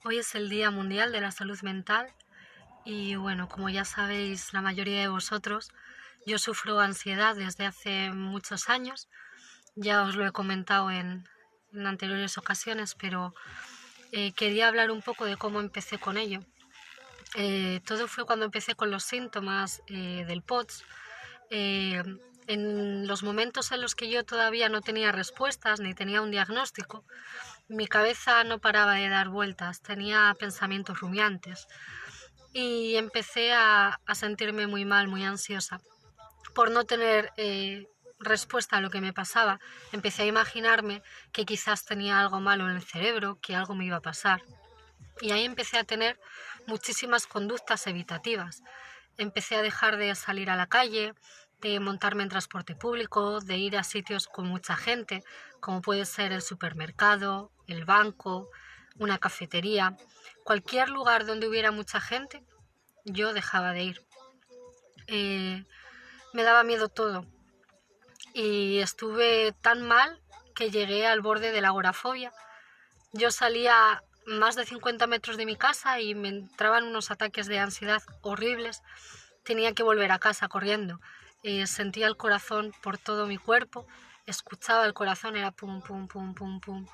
Hoy es el Día Mundial de la Salud Mental y bueno, como ya sabéis la mayoría de vosotros, yo sufro ansiedad desde hace muchos años. Ya os lo he comentado en anteriores ocasiones, pero quería hablar un poco de cómo empecé con ello. Todo fue cuando empecé con los síntomas del POTS. Eh, en los momentos en los que yo todavía no tenía respuestas ni tenía un diagnóstico, mi cabeza no paraba de dar vueltas, tenía pensamientos rumiantes y empecé a sentirme muy mal, muy ansiosa por no tener respuesta a lo que me pasaba. Empecé a imaginarme que quizás tenía algo malo en el cerebro, que algo me iba a pasar. Y ahí empecé a tener muchísimas conductas evitativas. Empecé a dejar de salir a la calle, de montarme en transporte público, de ir a sitios con mucha gente, como puede ser el supermercado, el banco, una cafetería. Cualquier lugar donde hubiera mucha gente, yo dejaba de ir. Eh, Me daba miedo todo y estuve tan mal que llegué al borde de la agorafobia. Yo salía más de 50 metros de mi casa y me entraban unos ataques de ansiedad horribles. Tenía que volver a casa corriendo. Sentía el corazón por todo mi cuerpo, escuchaba el corazón, era pum, pum, pum, pum, pum.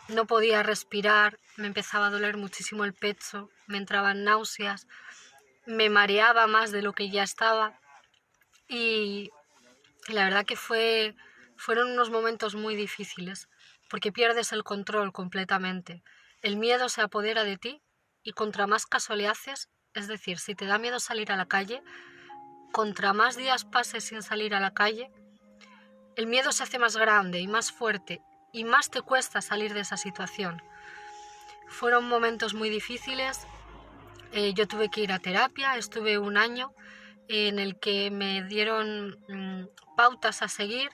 No podía respirar, me empezaba a doler muchísimo el pecho, me entraban náuseas, me mareaba más de lo que ya estaba y la verdad que fueron unos momentos muy difíciles porque pierdes el control completamente. El miedo se apodera de ti y contra más caso le haces, es decir, si te da miedo salir a la calle, contra más días pases sin salir a la calle, el miedo se hace más grande y más fuerte y más te cuesta salir de esa situación. Fueron momentos muy difíciles. Yo tuve que ir a terapia, estuve un año en el que me dieron pautas a seguir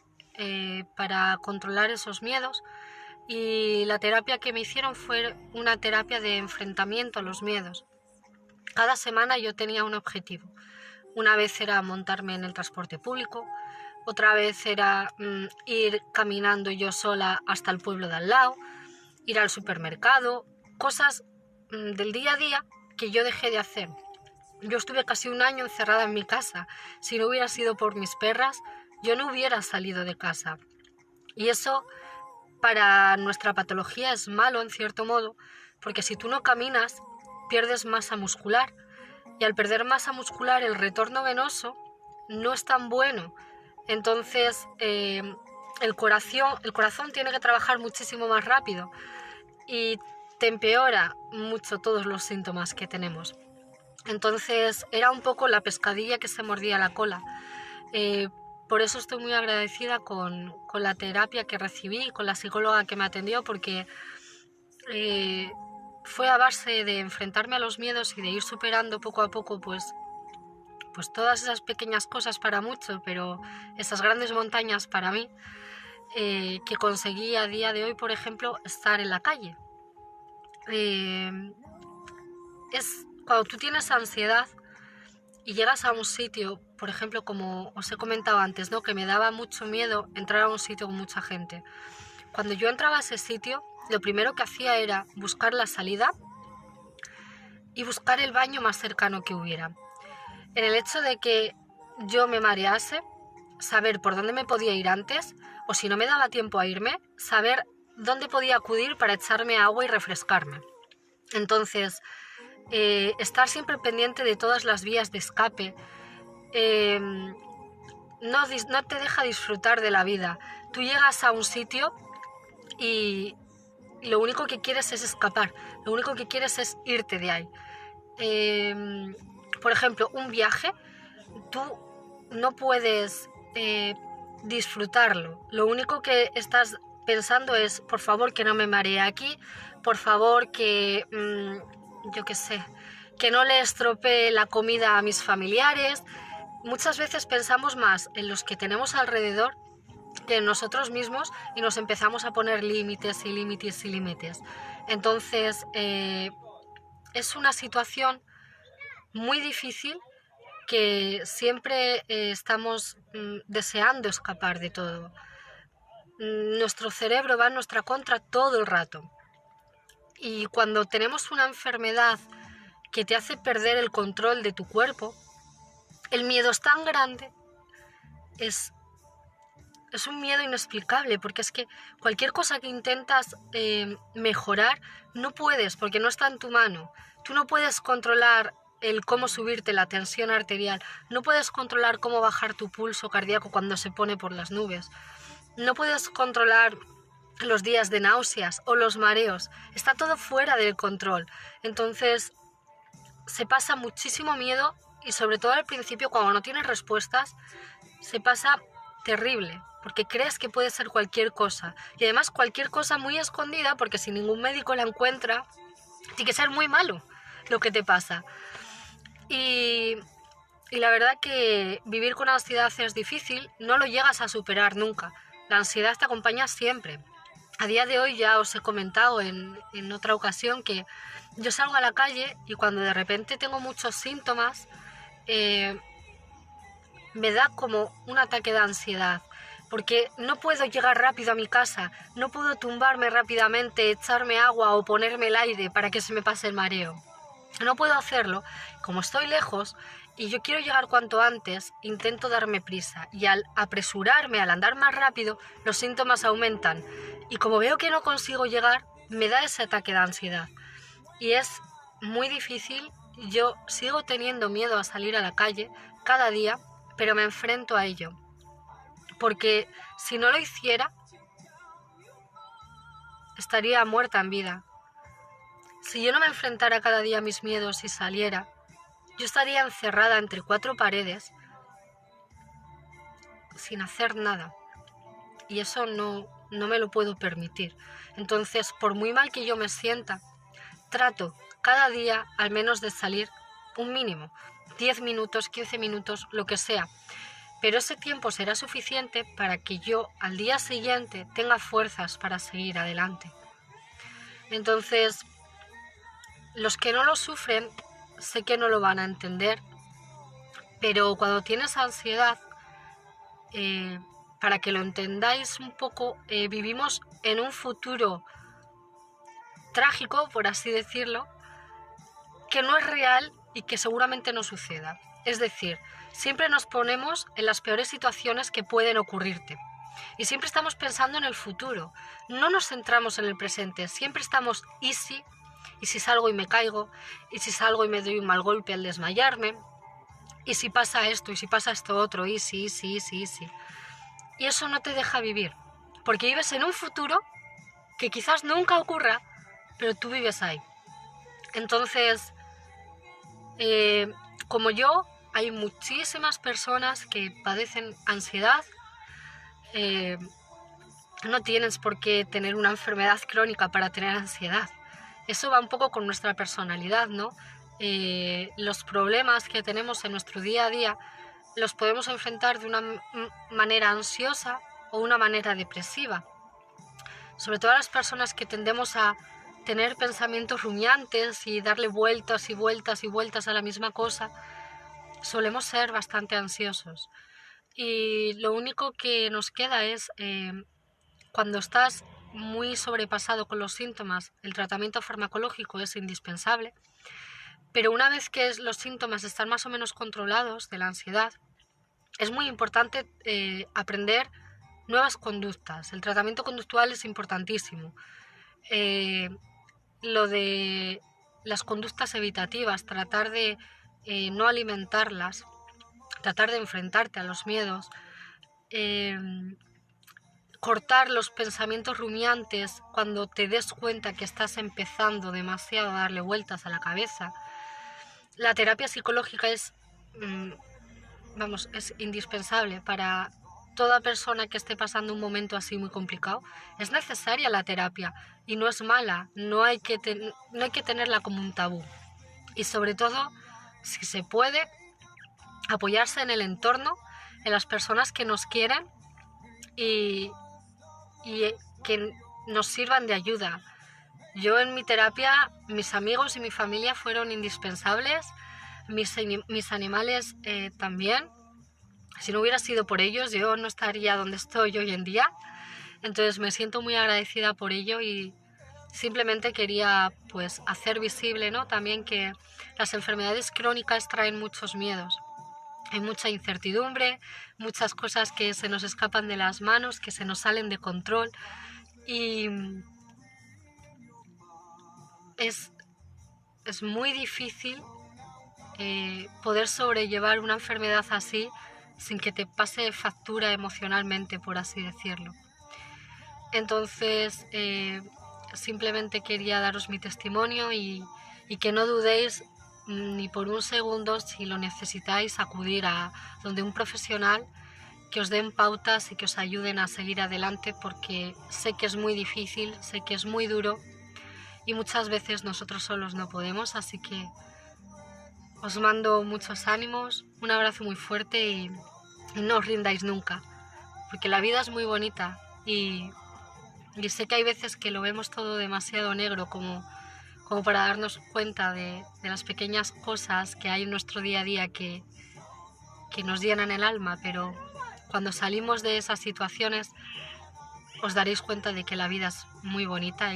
para controlar esos miedos, y la terapia que me hicieron fue una terapia de enfrentamiento a los miedos. Cada semana yo tenía un objetivo. Una vez era montarme en el transporte público, otra vez era ir caminando yo sola hasta el pueblo de al lado, ir al supermercado, cosas del día a día que yo dejé de hacer. Yo estuve casi un año encerrada en mi casa. Si no hubiera sido por mis perras, yo no hubiera salido de casa. Y eso para nuestra patología es malo en cierto modo, porque si tú no caminas, pierdes masa muscular. Y al perder masa muscular, el retorno venoso no es tan bueno. Entonces, el corazón tiene que trabajar muchísimo más rápido y te empeora mucho todos los síntomas que tenemos. Entonces era un poco la pescadilla que se mordía la cola. Eh, por eso estoy muy agradecida con la terapia que recibí, con la psicóloga que me atendió, porque eh, fue a base de enfrentarme a los miedos y de ir superando poco a poco pues todas esas pequeñas cosas para mucho, pero esas grandes montañas para mí, que conseguí a día de hoy, por ejemplo, estar en la calle. Eh, es cuando tú tienes ansiedad y llegas a un sitio, por ejemplo, como os he comentado antes, ¿no?, que me daba mucho miedo entrar a un sitio con mucha gente. Cuando yo entraba a ese sitio, lo primero que hacía era buscar la salida y buscar el baño más cercano que hubiera. En el hecho de que yo me marease, saber por dónde me podía ir antes, o si no me daba tiempo a irme, saber dónde podía acudir para echarme agua y refrescarme. Entonces, estar siempre pendiente de todas las vías de escape no te deja disfrutar de la vida. Tú llegas a un sitio y lo único que quieres es escapar, lo único que quieres es irte de ahí. Por ejemplo, un viaje, tú no puedes disfrutarlo. Lo único que estás pensando es, por favor, que no me maree aquí, por favor, que, yo qué sé, que no le estropee la comida a mis familiares. Muchas veces pensamos más en los que tenemos alrededor que en nosotros mismos y nos empezamos a poner límites y límites y límites. Entonces, es una situación muy difícil que siempre estamos deseando escapar de todo. Nuestro cerebro va en nuestra contra todo el rato. Y cuando tenemos una enfermedad que te hace perder el control de tu cuerpo, el miedo es tan grande, es un miedo inexplicable, porque es que cualquier cosa que intentas mejorar, no puedes, porque no está en tu mano. Tú no puedes controlar el cómo subirte la tensión arterial, no puedes controlar cómo bajar tu pulso cardíaco cuando se pone por las nubes, no puedes controlar los días de náuseas o los mareos, está todo fuera del control. Entonces se pasa muchísimo miedo y sobre todo al principio, cuando no tienes respuestas, se pasa terrible, porque crees que puede ser cualquier cosa, y además cualquier cosa muy escondida, porque si ningún médico la encuentra, tiene que ser muy malo lo que te pasa. Y la verdad que vivir con ansiedad es difícil, no lo llegas a superar nunca. La ansiedad te acompaña siempre. A día de hoy ya os he comentado en otra ocasión que yo salgo a la calle y cuando de repente tengo muchos síntomas, me da como un ataque de ansiedad, porque no puedo llegar rápido a mi casa, no puedo tumbarme rápidamente, echarme agua o ponerme el aire para que se me pase el mareo. No puedo hacerlo, como estoy lejos y yo quiero llegar cuanto antes, intento darme prisa y al apresurarme, al andar más rápido, los síntomas aumentan y como veo que no consigo llegar, me da ese ataque de ansiedad y es muy difícil. Yo sigo teniendo miedo a salir a la calle cada día, pero me enfrento a ello, porque si no lo hiciera, estaría muerta en vida. Si yo no me enfrentara cada día a mis miedos y saliera, yo estaría encerrada entre 4 paredes, sin hacer nada. Y eso no me lo puedo permitir. Entonces, por muy mal que yo me sienta, trato cada día al menos de salir un mínimo, 10 minutos, 15 minutos, lo que sea. Pero ese tiempo será suficiente para que yo al día siguiente tenga fuerzas para seguir adelante. Entonces, los que no lo sufren, sé que no lo van a entender, pero cuando tienes ansiedad, para que lo entendáis un poco, vivimos en un futuro trágico, por así decirlo, que no es real y que seguramente no suceda. Es decir, siempre nos ponemos en las peores situaciones que pueden ocurrirte. Y siempre estamos pensando en el futuro. No nos centramos en el presente. Siempre estamos ¿y si? ¿Y si salgo y me caigo? ¿Y si salgo y me doy un mal golpe al desmayarme? ¿Y si pasa esto? ¿Y si pasa esto otro? ¿Y si? Y eso no te deja vivir. Porque vives en un futuro que quizás nunca ocurra, pero tú vives ahí. Entonces, como yo, hay muchísimas personas que padecen ansiedad. No tienes por qué tener una enfermedad crónica para tener ansiedad. Eso va un poco con nuestra personalidad, ¿no? Los problemas que tenemos en nuestro día a día los podemos enfrentar de una manera ansiosa o una manera depresiva. Sobre todo las personas que tendemos a tener pensamientos rumiantes y darle vueltas y vueltas y vueltas a la misma cosa, solemos ser bastante ansiosos. Y lo único que nos queda es, cuando estás muy sobrepasado con los síntomas, el tratamiento farmacológico es indispensable, pero una vez que los síntomas están más o menos controlados de la ansiedad, es muy importante aprender nuevas conductas. El tratamiento conductual es importantísimo. Lo de las conductas evitativas, tratar de no alimentarlas, tratar de enfrentarte a los miedos, cortar los pensamientos rumiantes cuando te des cuenta que estás empezando demasiado a darle vueltas a la cabeza. La terapia psicológica es indispensable para toda persona que esté pasando un momento así muy complicado. Es necesaria la terapia y no es mala, no hay que tenerla como un tabú. Y sobre todo, si se puede, apoyarse en el entorno, en las personas que nos quieren y que nos sirvan de ayuda. Yo en mi terapia, mis amigos y mi familia fueron indispensables, mis animales también. Si no hubiera sido por ellos, yo no estaría donde estoy hoy en día. Entonces me siento muy agradecida por ello y simplemente quería pues hacer visible, ¿no?, también que las enfermedades crónicas traen muchos miedos. Hay mucha incertidumbre, muchas cosas que se nos escapan de las manos, que se nos salen de control, y es muy difícil poder sobrellevar una enfermedad así sin que te pase factura emocionalmente, por así decirlo. Entonces, simplemente quería daros mi testimonio y que no dudéis ni por un segundo, si lo necesitáis, acudir a donde un profesional, que os den pautas y que os ayuden a seguir adelante, porque sé que es muy difícil, sé que es muy duro y muchas veces nosotros solos no podemos, así que os mando muchos ánimos, un abrazo muy fuerte y no os rindáis nunca, porque la vida es muy bonita y sé que hay veces que lo vemos todo demasiado negro como para darnos cuenta de las pequeñas cosas que hay en nuestro día a día que nos llenan el alma, pero cuando salimos de esas situaciones os daréis cuenta de que la vida es muy bonita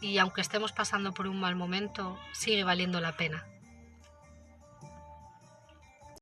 y aunque estemos pasando por un mal momento, sigue valiendo la pena.